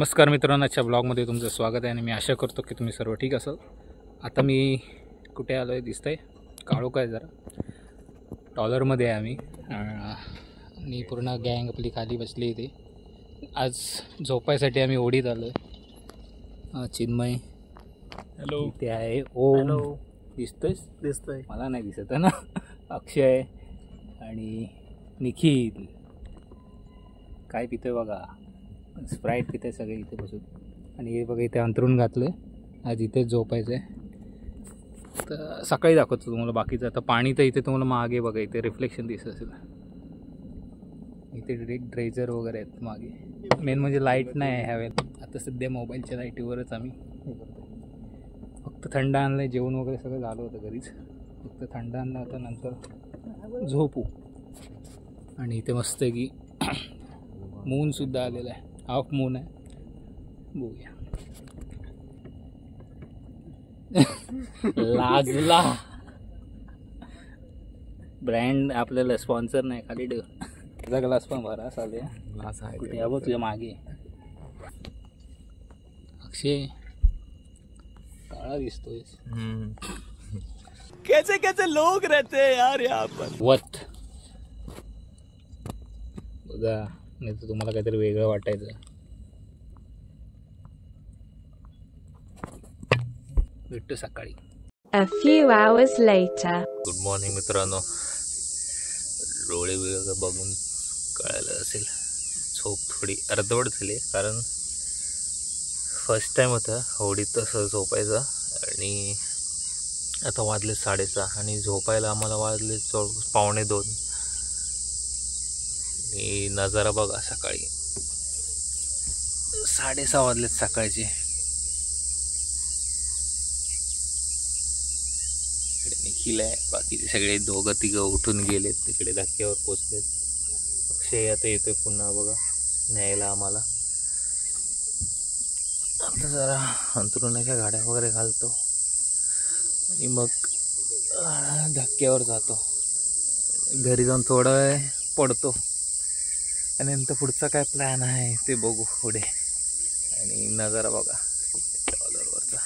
नमस्कार मित्रांनो, आजच्या ब्लॉगमध्ये तुमचं स्वागत आहे आणि मी आशा करतो की तुम्ही सर्व ठीक असाल। आता मी कुठे आलो आहे दिसतंय, काळोख आहे जरा, टॉलरमध्ये आहे आम्ही आणि पूर्ण गँग आपली खाली बसली इथे। आज झोपायसाठी आम्ही ओढीत आलो आहे। चिन्मय हॅलो, इथे आहे, ओम हॅलो, दिसतोय मला नाही दिसत आहे ना, अक्षय आणि निखिल काय पितोय बघा, स्प्राईट पिते सगळे इथे बसून। आणि हे बघा इथे अंथरूण घातलं, आज इथेच झोपायचं आहे। तर सकाळी दाखवतो तुम्हाला बाकीचं। आता पाणी तर इथे तुम्हाला मागे बघा, इथे रिफ्लेक्शन दिसत असेल, इथे ड्रेजर वगैरे आहेत मागे। मेन म्हणजे लाईट नाही आहे ह्यावेळेला, आता सध्या मोबाईलच्या लाईटीवरच आम्ही हे करतो। फक्त थंड आणलं आहे, जेवण वगैरे सगळं झालं होतं घरीच, फक्त थंड आणलं होतं, नंतर झोपू। आणि इथे मस्त आहे की मूनसुद्धा आलेला आहे, हाफ मून आहे, बघूया। लाजला ब्रँड आपल्याला स्पॉन्सर नाही, खाली त्याचा ग्लास पण भरा चालू ग्लास आहे कुठे बघ तुझ्या मागे। अक्षय काळा दिसतोय, कैसे कैसे लोग रहते हैं यार यहाँ पर। वत बघा, नाही तर तुम्हाला काहीतरी वेगळं वाटायचं। भेटतो सकाळी। A few hours later. Good morning मित्रांनो, डोळे वेगळं बघून कळालं असेल, झोप थोडी अर्धवट झाली कारण फर्स्ट टाइम होता होडीत तसं झोपायचं। आणि आता वाजले 6:30 आणि झोपायला आम्हाला वाजले 1:45। आणि नजारा बघा, सकाळी 6:30 वाजलेत सकाळचे। इकडे निखिल आहे, बाकीचे सगळे दोघं तिघं उठून गेलेत, तिकडे धक्क्यावर पोचलेत। अक्षय आता येतोय पुन्हा बघा न्यायला आम्हाला। आता जरा अंथरुणाच्या गाड्या वगैरे घालतो आणि मग धक्क्यावर जातो, घरी जाऊन थोडा वेळ पडतो आणि नंतर पुढचा काय प्लॅन आहे ते बघू पुढे। आणि नजारा बघा टॉलरवरचा।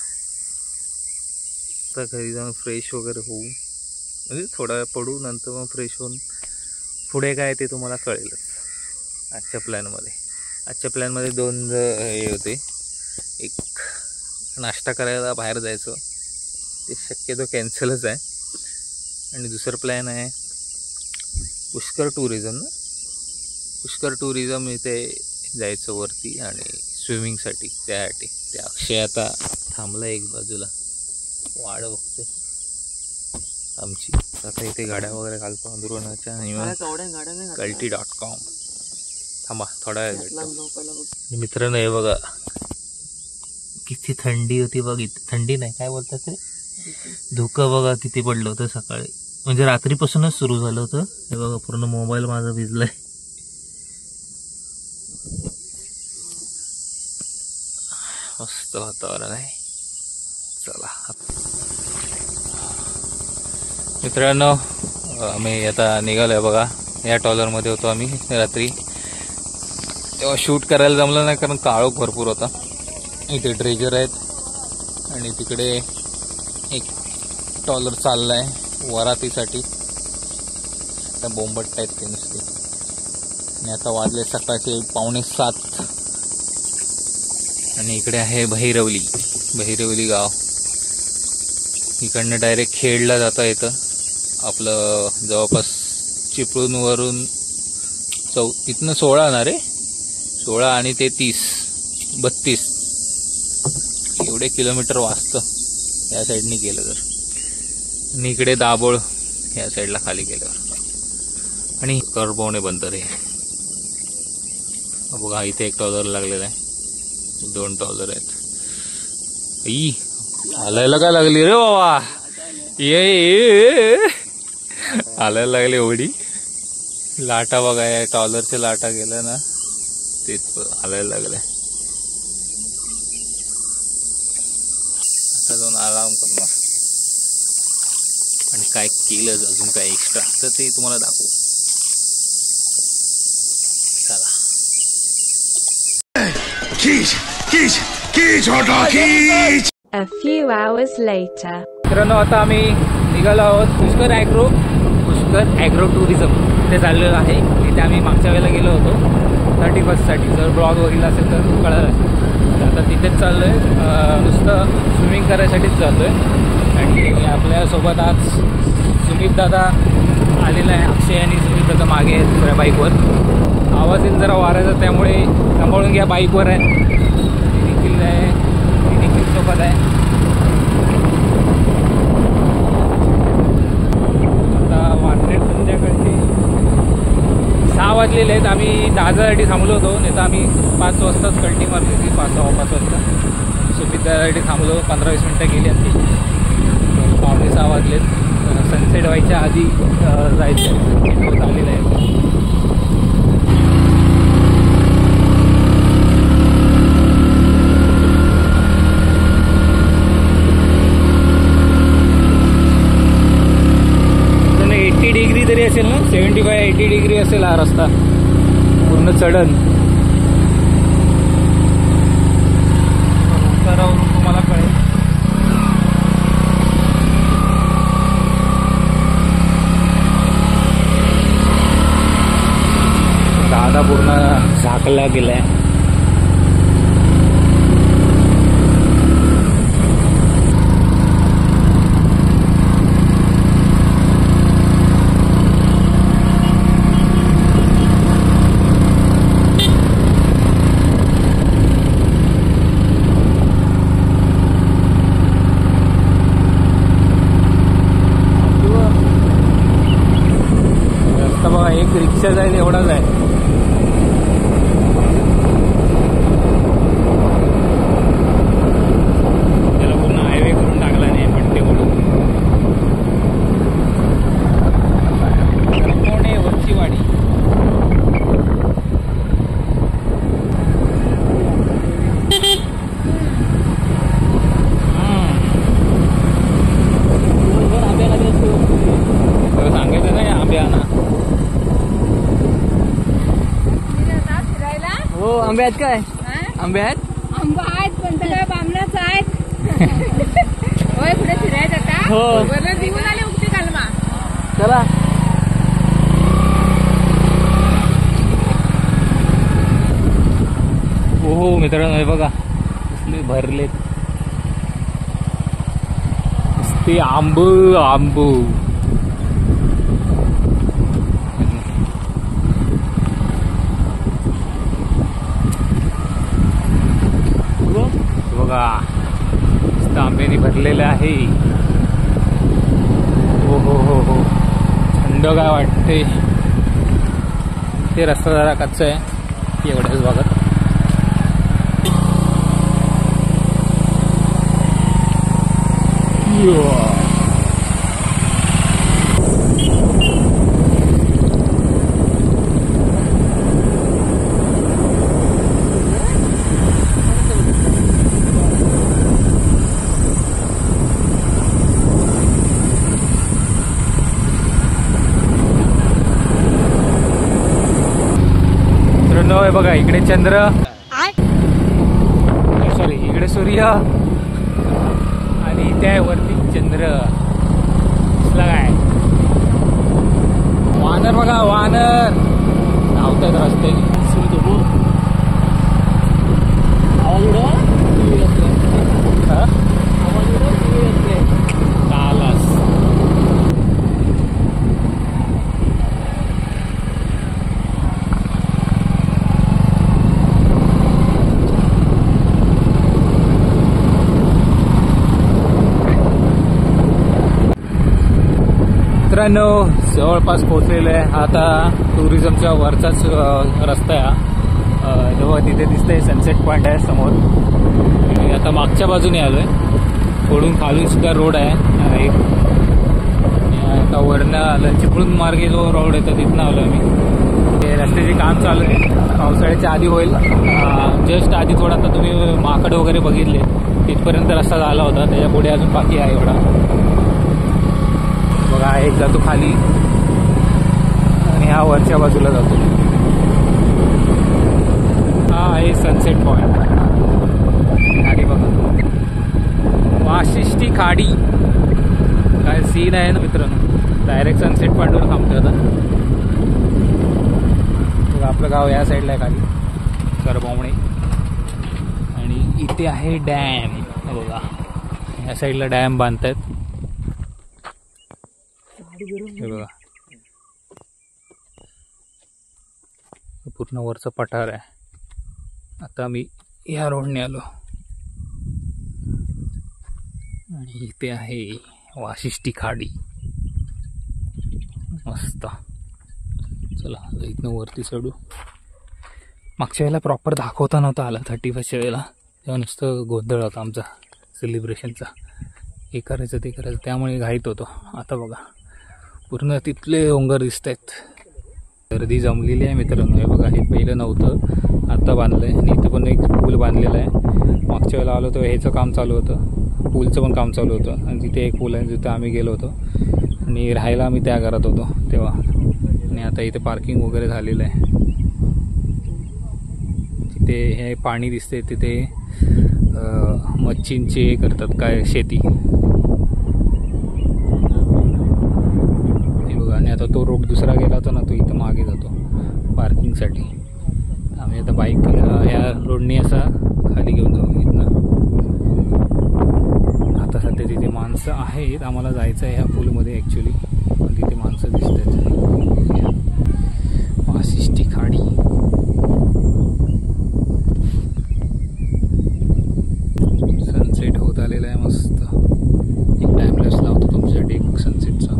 तर घरी जाऊन फ्रेश वगैरे होऊ, म्हणजे थोडा वेळ पडू, नंतर मग फ्रेश होऊन पुढे काय ते तुम्हाला कळेलच। आजच्या प्लॅनमध्ये 2 हे होते, एक नाश्ता करायला बाहेर जायचं, ते शक्यतो कॅन्सलच आहे। आणि दुसरं प्लॅन आहे पुष्कर टुरिझम इथे जायचं वरती आणि स्विमिंगसाठी, त्यासाठी ते अक्षय आता थांबला एक बाजूला, वाढ बघते आमची। आता इथे गाड्या वगैरे घालतो अंदरुणाच्या आणि मग कल्टी.com थांबा थोडा वेळ भेटतो। मित्रांनो हे बघा किती थंडी होती बघ, इथे थंडी नाही काय बोलतात ते, धुकं बघा किती पडलं होतं सकाळी, म्हणजे रात्रीपासूनच सुरू झालं होतं। हे बघा पूर्ण मोबाईल माझा भिजलाय। मस्त वातावरण आहे। चला मित्रांनो, आम्ही आता निघालोय बघा। या टॉलरमध्ये होतो आम्ही रात्री, तेव्हा शूट करायला जमलं नाही कारण काळोख भरपूर होता। इथे ड्रेजर आहेत आणि तिकडे एक टॉलर चाललाय वरातीसाठी, त्या बोंबट आहेत ते नुसते। आणि आता वाजले सकाळचे 6:45 आणि इकडे आहे बहिरवली गाव। इकडनं डायरेक्ट खेडला जाता येतं, आपलं जवळपास चिपळूणवरून इथनं 16 ना रे, 16 आणि ते 32 एवढे किलोमीटर वाचतं या साईडनी गेलं तर। आणि इकडे दाभोळ या साईडला खाली गेल्यावर। आणि करबवणे बंदर आहे बघा, इथे 1 टॉलर लागलेला आहे, 2 टॉलर आहेत। हालायला काय लागली रे बाबा, ये हालायला लागली एवढी लाटा बघा, या टॉलरच्या लाटा गेल्या ना तेच हालायला लागलंय। आता जाऊन आराम करणार आणि काय केलं अजून काय एक्स्ट्रा तर ते तुम्हाला दाखवू। चला Jeez. A few hours later. मित्रांनो आता आम्ही निघालो आहोत पुष्कर ॲग्रो टुरिझम इथे चाललेलो आहे. इथे आम्ही मागच्या वेळेला गेलो होतो 31st जर ब्लॉग बघितला असेल तर कळलं असेल. तर आता तिथेच चाललो आहे, नुसतं स्विमिंग करायसाठीच जातो आहे. आणि आपल्यासोबत आज सुमित दादा आलेला आहे. अक्षय आणि सुमित दादा मागे आहेत दुसऱ्या बाईकवर. आवाज येईल जरा वाऱ्याचा, त्यामुळे सांभाळून घ्या. बाईकवर आहे, ती देखील सोबत आहे. आता वाजले संध्याकाळचे 6 वाजलेले आहेत. आम्ही 10साठी थांबलो होतो, नाही तर आम्ही 5 वाजताच कल्टी मारली होती. 5 वाजता सुमितसाठी थांबलो. 15-20 मिनटं गेली असती. 5:45 वाजलेत. सनसेट व्हायच्या आधी जायचं झालेलं आहे. तरी असेल ना, 75-80 डिग्री असेल हा रस्ता, पूर्ण चढण. उत्तरावरून तुम्हाला कळेल. दादा पूर्ण झाकला गेलाय. एक रिक्षा जाईल एवढाच आहे. त्याला पूर्ण हायवे करून टाकला नाही पट्टेकडून. पुणे वरचीवाडी. सांगायचं नाही आंब्या ना. हो आंबे आहेत काय? आंबे आहेत, आंबा आहेत, पण सगळ्या बामणाच आहेत. होय, पुढे फिरायचं आता. हो. बरं दिवून आले उगते कालमा. चला. हो मित्रांनो, हे बघा कसले भरलेत नुसते आंब. बघा आंब्याने भरलेलं आहे. हो हो हो हो, थंड काय वाटते. ते रस्ता जरा कच्चा आहे एवढ्याच भागात. बघा इकडे चंद्र, सॉरी इकडे सूर्य, आणि इथे आहे वरती चंद्र. दिसला काय? वानर बघा, वानर धावतात रस्त्याने. मित्रांनो जवळपास पोहोचलेलं आहे. आता टुरिझमच्या वरचाच रस्ता आहे. जेव्हा तिथे दिसतंय सनसेट पॉईंट आहे समोर. आणि आता मागच्या बाजूने आलोय. थोडून खालून सुद्धा रोड आहे. आता वरनं आलं चिपळूण मार्गे जो रोड आहे तर तिथनं आलोय मी. ते रस्त्याचे काम चालू आहे, पावसाळ्याच्या आधी होईल. जस्ट आधी थोडा आता तुम्ही माकड वगैरे बघितले तिथपर्यंत रस्ता झाला होता. त्याच्या पुढे अजून बाकी आहे एवढा. बघा एक जातो खाली आणि हा वरच्या बाजूला जातो. हा आहे सनसेट पॉईंट. आणि बघा वाशिष्ठी खाडी काय सीन आहे ना मित्रांनो. डायरेक्ट सनसेट पॉईंटवर थांबतो आता. आपलं गाव या साईडला आहे खाली करबावणे. आणि इथे आहे डॅम बघा. या साईडला डॅम बांधतायत बघा. पूर्ण वरचं पठार आहे. आता मी या रोडने आलो आणि इथे आहे वाशिष्ठी खाडी. मस्त. चला इथनं वरती चढू. मागच्या वेळेला प्रॉपर दाखवता नव्हता आला 31च्या वेळेला. तेव्हा नुसतं गोंधळ होता आमचा सेलिब्रेशनचा. हे करायचं ते करायचं त्यामुळे घाईत होतो. आता बघा पूर्ण तिथले डोंगर दिसत आहेत. गर्दी जमलेली आहे मित्रांनो. हे बघा हे पहिलं नव्हतं आता बांधलं आहे. आणि इथं पण एक पूल बांधलेला आहे. मागच्या वेळेला आलो तर ह्याचं काम चालू होतं. पूलचं पण काम चालू होतं. आणि तिथे एक पूल आहे जिथं आम्ही गेलो होतो. आणि राहायला आम्ही त्या घरात होतो तेव्हा. आणि आता इथे पार्किंग वगैरे झालेलं आहे. तिथे हे पाणी दिसते. तिथे मच्छींची हे करतात काय शेती. आणि आता तो रोड दुसरा गेला होता ना तो इथं मागे जातो पार्किंगसाठी. आम्ही आता बाईक ह्या रोडने असा खाली घेऊन जाऊ इथनं. आता सध्या तिथे माणसं आहेत. आम्हाला जायचं आहे ह्या पूलमध्ये ॲक्च्युली. पण तिथे माणसं दिसत आहेत. वाशिष्ठी खाडी. सनसेट होत आलेला आहे मस्त. एक टाइमलॅप्स लावतो तुमच्यासाठी एक सनसेटचा.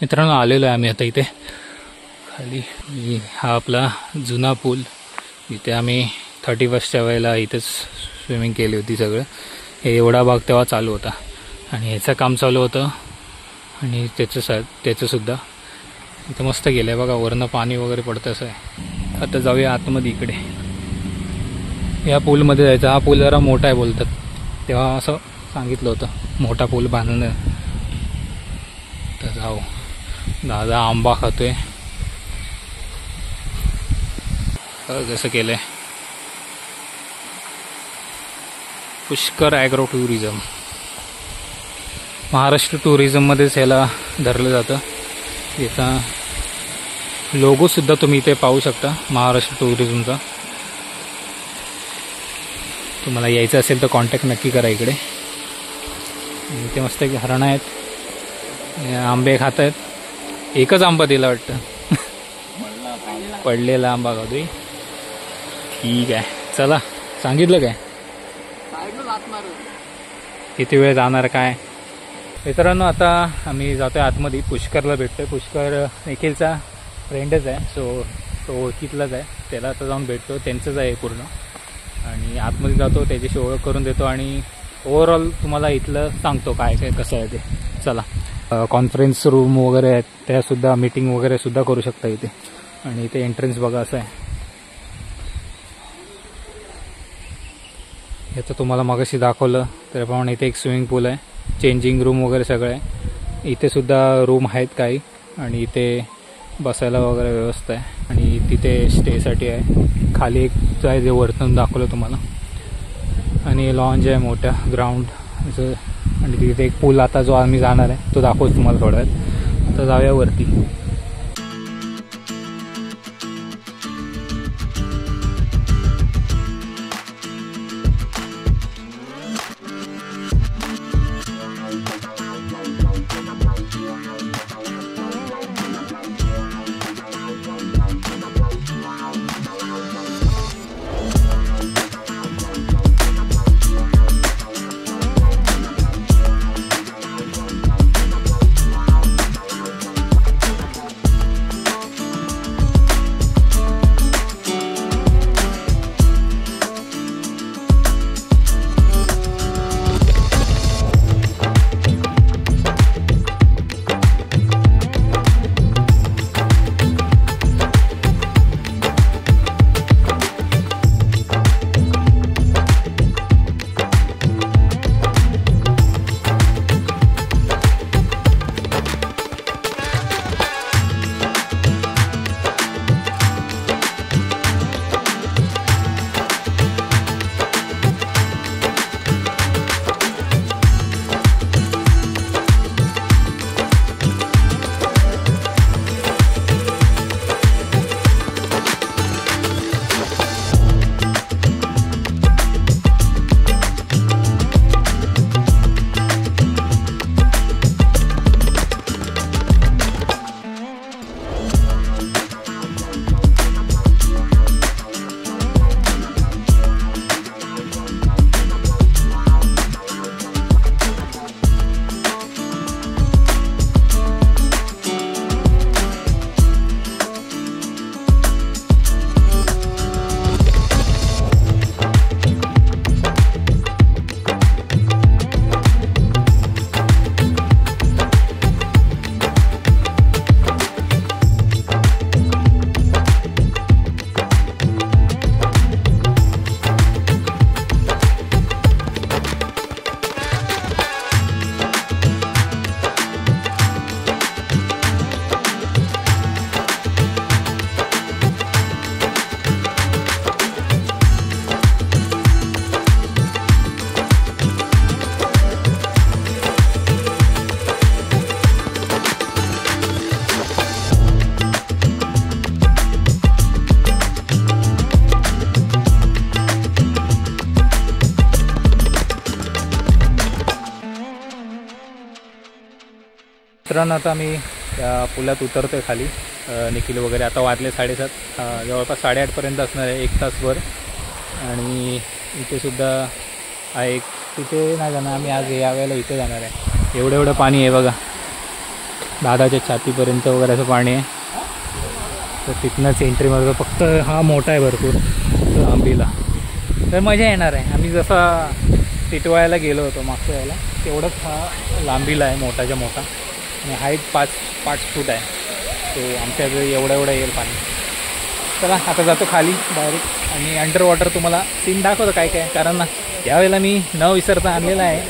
मित्रांनो आलेलो आहे आम्ही आता इथे खाली. हा आपला जुना पूल. इथे आम्ही 31च्या वेळेला इथेच स्विमिंग केली होती सगळं. हे एवढा भाग तेव्हा चालू होता आणि ह्याचं काम चालू होतं. आणि त्याचंसुद्धा इथं मस्त गेलं आहे बघा. वरनं पाणी वगैरे पडतं असं आहे. आता जाऊया आतमध्ये इकडे. या पूलमध्ये जायचं. हा पूल जरा मोठा आहे बोलतात. तेव्हा असं सांगितलं होतं मोठा पूल बांधणं. तर जाऊ. दादा आंबा खातोय. कसं केलंय. Pushkar agro tourism. महाराष्ट्र टुरिझममध्येच ह्याला धरलं जातं. याचा लोगोसुद्धा तुम्ही इथे पाहू शकता महाराष्ट्र टुरिझमचा. तुम्हाला यायचं असेल तर कॉन्टॅक्ट नक्की करा इकडे. इथे मस्त हरणं आहेत. आंबे खात आहेत. एकच आंबा दिला वाटतं. पडलेला आंबा खातोय. ठीक आहे चला. सांगितलं काय किती वेळ जाणार काय. मित्रांनो आता आम्ही जातोय आतमध्ये. पुष्करला भेटतोय. पुष्कर निखिलचा फ्रेंडच आहे. सो तो ओळखीतलाच आहे. त्याला आता जाऊन भेटतो. त्यांचंच आहे पूर्ण. आणि आतमध्ये जातो त्याच्याशी ओळख करून देतो. आणि ओव्हरऑल तुम्हाला इथलं सांगतो काय काय कसं आहे ते. चला. कॉन्फरन्स रूम वगैरे आहेत त्यासुद्धा मीटिंग वगैरे सुद्धा करू शकता इथे. आणि इथे एंट्रन्स बघा असं आहे. याचं तुम्हाला मगाशी दाखवलं त्याप्रमाणे इथे एक स्विमिंग पूल आहे. चेंजिंग रूम वगैरे सगळं आहे. इथे सुद्धा रूम आहेत काही. आणि इथे बसायला वगैरे व्यवस्था आहे. आणि तिथे स्टेसाठी आहे. खाली एक आहे जे वरतून दाखवलं तुम्हाला. आणि लॉन्ज आहे मोठ्या ग्राउंड असं. आणि तिथे एक पूल आता जो आम्ही जाणार आहे तो दाखवतो तुम्हाला थोड्या वेळात. आता जाऊया वरती. मित्रांनो आता मी त्या पुलात उतरतो आहे खाली. निखिल वगैरे आता वाजले 7:30, जवळपास 8:30पर्यंत असणार आहे, 1 तासभर. आणि इथे सुद्धा आहे तिथे नाही जाणार आम्ही आज, यावेळेला इथे जाणार आहे. एवढं पाणी आहे बघा, दादाच्या छातीपर्यंत वगैरे असं पाणी आहे. तर तिथनंच एंट्री मारतो. फक्त हा मोठा आहे भरपूर लांबीला, तर मजा येणार आहे. आम्ही जसा टिटवाळ्याला गेलो होतो मागच्या वेळेला तेवढंच हा लांबीला आहे, मोठाच्या मोठा. आणि हाईट 5 फूट आहे. तो आमच्या एवढं येईल पाणी. चला आता जातो खाली डायरेक्ट आणि अंडर वॉटर तुम्हाला सीन दाखवतो काय काय. कारण ना यावेळेला मी न विसरता आणलेला आहे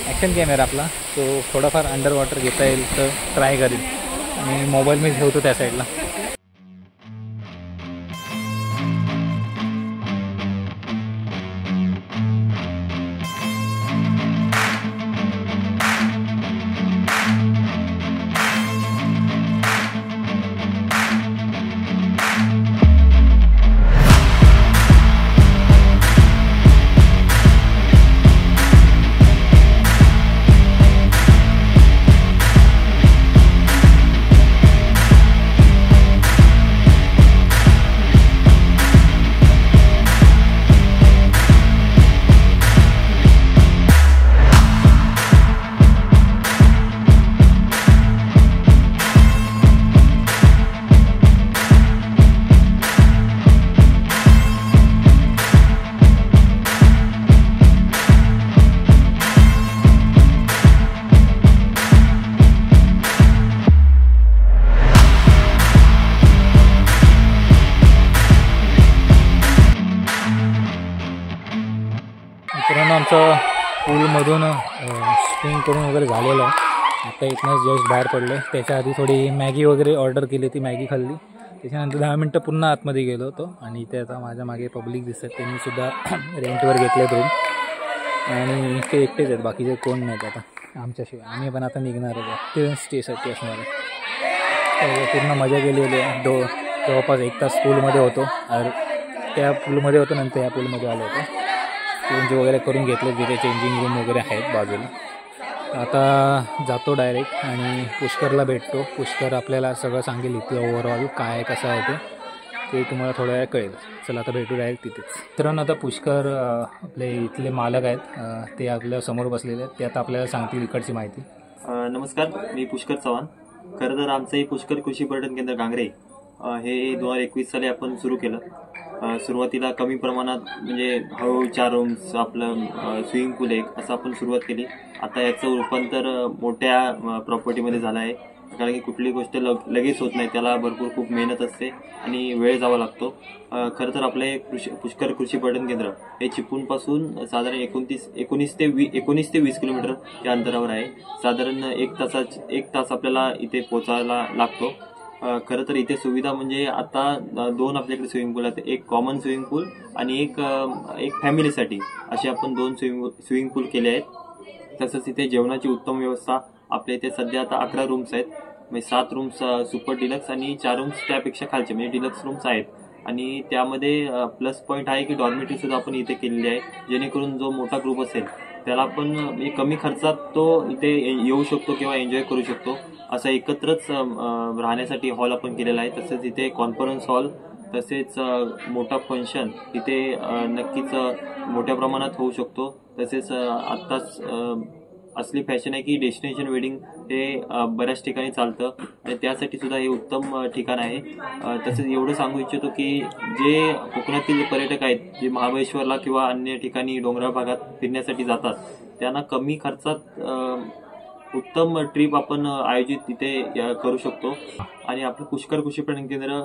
ॲक्शन कॅमेरा आपला, तो थोडाफार अंडर वॉटर घेता येईल तर ट्राय करेल. आणि मोबाईल मी ठेवतो त्या साईडला. मित्रांनो आमचं पूलमधून स्विमिंग करून वगैरे झालेलं आहे. आता इथनंच जस्ट बाहेर पडलो आहे. त्याच्या आधी थोडी मॅगी वगैरे ऑर्डर केली, ती मॅगी खाल्ली. त्याच्यानंतर 10 मिनटं पुन्हा आतमध्ये गेलो होतो. आणि इथे आता माझ्या मागे पब्लिक दिसतात, त्यांनीसुद्धा रेंटवर घेतले रूम. आणि ते एकटेच आहेत, बाकीचे कोण नाहीत आता आमच्याशिवाय. आम्ही पण आता निघणार आहे, ते स्टेसाठी असणार आहे. पूर्ण मजा केलेली आहे. जवळपास 1 तास पूलमध्ये होतो. त्या पूलमध्ये होतो, नंतर या पूलमध्ये आलो होतो. चेंज वगैरे करून घेतले, तिथे चेंजिंग रूम वगैरे आहेत बाजूला. आता जातो डायरेक्ट आणि पुष्करला भेटतो. पुष्कर आपल्याला सगळं सांगेल इथे ओव्हरऑल काय कसं आहे ते तुम्हाला थोड्या वेळ कळेल. चला आता भेटू डायरेक्ट तिथेच. मित्रांनो आता पुष्कर आपले इथले मालक आहेत, ते आपल्या समोर बसलेले आहेत. ते आता आपल्याला सांगतील इकडची माहिती. नमस्कार, मी पुष्कर चव्हाण. खरं तर आमचं हे पुष्कर कृषी पर्यटन केंद्र गांगरे हे 2021 साली आपण सुरू केलं. सुरुवातीला कमी प्रमाणात म्हणजे हळूहळू 4 रूम्स, आपलं स्विमिंग पूल एक असं आपण सुरुवात केली. आता याचं रूपांतर मोठ्या प्रॉपर्टीमध्ये झालं आहे. कारण की कुठली गोष्ट लगेच होत नाही, त्याला भरपूर खूप मेहनत असते आणि वेळ जावा लागतो. खरं तर आपले पुष्कर कृषी पर्यटन केंद्र हे चिपळूणपासून साधारण 19 ते 20 किलोमीटर या अंतरावर आहे. साधारण 1 तास आपल्याला इथे पोहोचायला लागतो. खरं तर इथे सुविधा म्हणजे आता 2 आपल्याकडे स्विमिंग पूल आहेत. एक कॉमन स्विमिंग पूल आणि एक फॅमिलीसाठी असे आपण 2 स्विमिंग पूल केले आहेत. तसंच इथे जेवणाची उत्तम व्यवस्था. आपल्या इथे सध्या आता 11 रूम्स आहेत, म्हणजे 7 रूम्स सुपर डिलक्स आणि 4 रूम्स त्यापेक्षा खालचे म्हणजे डिलक्स रूम्स आहेत. आणि त्यामध्ये प्लस पॉईंट आहे की डॉर्मेटरी सुद्धा आपण इथे केलेली आहे, जेणेकरून जो मोठा ग्रुप असेल त्याला आपण म्हणजे कमी खर्चात तो इथे येऊ शकतो किंवा एन्जॉय करू शकतो. असं एकत्रच राहण्यासाठी हॉल आपण केलेला आहे. तसेच इथे कॉन्फरन्स हॉल, तसेच मोठा फंक्शन इथे नक्कीच मोठ्या प्रमाणात होऊ शकतो. तसेच आत्ताच असली फॅशन आहे की डेस्टिनेशन वेडिंग हे बऱ्याच ठिकाणी चालतं आणि त्यासाठी सुद्धा हे उत्तम ठिकाण आहे. तसेच एवढं सांगू इच्छितो की जे कोकणातील पर्यटक आहेत, जे महाबळेश्वरला किंवा अन्य ठिकाणी डोंगराळ भागात फिरण्यासाठी जातात, त्यांना कमी खर्चात उत्तम ट्रिप आपण आयोजित तिथे करू शकतो. आणि आपलं पुष्कर कृषी पर्यटन केंद्र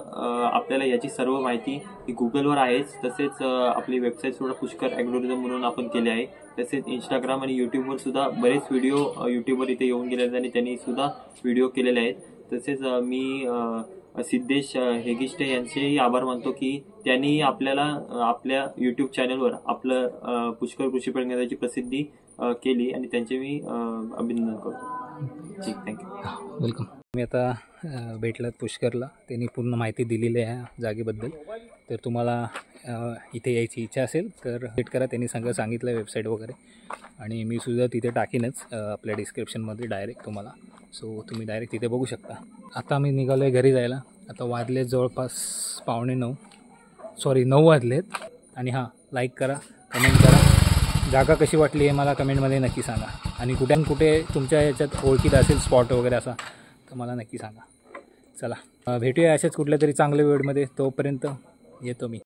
आपल्याला याची सर्व माहिती ही गुगलवर आहेच. तसेच आपली वेबसाईट सुद्धा पुष्कर ॲग्रोटुरिझम म्हणून आपण केली आहे. तसेच इंस्टाग्राम आणि यूट्यूबवर सुद्धा बरेच व्हिडिओ यूट्यूबवर इथे येऊन गेले आहेत आणि त्यांनी सुद्धा व्हिडिओ केलेले आहेत. तसेच मी सिद्धेश हेगिष्टे यांचेही आभार मानतो की त्यांनी आपल्याला आपल्या यूट्यूब चॅनलवर आपलं पुष्कर कृषी पर्यटन केंद्राची प्रसिद्धी केली आणि त्यांचे मी अभिनंदन करतो. ठीक, थँक्यू. वेलकम. मी आता भेटलात पुष्करला, त्यांनी पूर्ण माहिती दिलेली आहे जागेबद्दल. तर तुम्हाला इथे यायची इच्छा असेल तर व्हिजिट करा. त्यांनी सांगितलं वेबसाईट वगैरे, आणि मी सुद्धा तिथे टाकीनच आपल्या डिस्क्रिप्शनमध्ये डायरेक्ट तुम्हाला. सो तुम्ही डायरेक्ट तिथे बघू शकता. आता मी निघालो आहे घरी जायला. आता वाजले जवळपास 9 वाजलेत. आणि हां, लाईक करा, कमेंट करा, जागा कशी वाटली आहे मला कमेंटमध्ये नक्की सांगा. आणि कुठे तुमच्या याच्यात ओळखीत असेल स्पॉट वगैरे असा तर मला नक्की सांगा. चला भेटूया अशाच कुठल्या तरी चांगल्या वेळमध्ये. तोपर्यंत येतो मी.